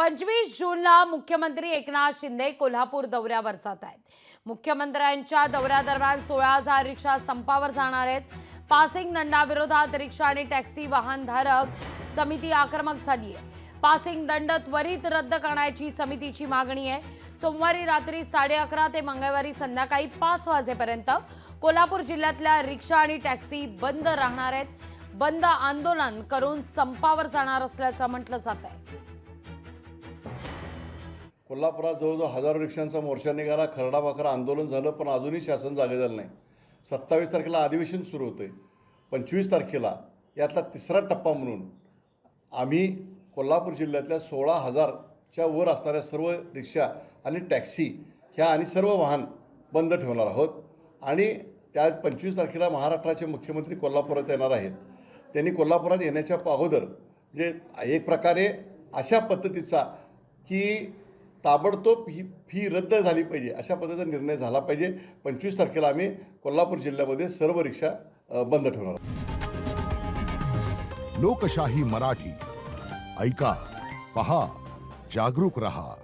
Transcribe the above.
25 जूनला मुख्यमंत्री एकनाथ शिंदे कोल्हापूर दौऱ्यावर जात आहेत। मुख्यमंत्र्यांच्या दौऱ्यादरम्यान 16,000 रिक्षा संपावर जाणार आहेत। पासिंग दंडाविरोधात रिक्षा आणि टॅक्सी वाहनधारक समिती आक्रमक झाली आहे। पासिंग दंड त्वरित रद्द करण्याची समितीची मागणी आहे। सोमवारी रात्री 11:30 ते मंगळवारी संध्याकाळी 5 वाजेपर्यंत कोल्हापूर जिल्ह्यातल्या रिक्षा आणि टॅक्सी बंद राहणार आहेत। बंद आंदोलन करून संपावर जाणार असल्याचं म्हटलं जात आहे। कोल्हापुरात जवळजवळ हजारो रिक्षांचा मोर्चा निघाला, खरडाभाखरा आंदोलन झालं, पण अजूनही शासन जागे झालं नाही। 27 तारखेला अधिवेशन सुरू होते। 25 तारखेला यातला तिसरा टप्पा म्हणून आम्ही कोल्हापूर जिल्ह्यातल्या 16,000च्या वर असणाऱ्या सर्व रिक्षा आणि टॅक्सी ह्या आणि सर्व वाहन बंद ठेवणार आहोत। आणि त्या 25 तारखेला महाराष्ट्राचे मुख्यमंत्री कोल्हापुरात येणार आहेत। त्यांनी कोल्हापुरात येण्याच्या अगोदर म्हणजे एक प्रकारे अशा पद्धतीचा की ताबडतोब ही फी रद्द झाली पाहिजे अशा पद्धतीचा निर्णय झाला पाहिजे। 25 तारखेला आम्ही कोल्हापूर जिल्ह्यामध्ये सर्व रिक्षा बंद ठेवणार आहोत। लोकशाही मराठी ऐका, पहा, जागरूक रहा।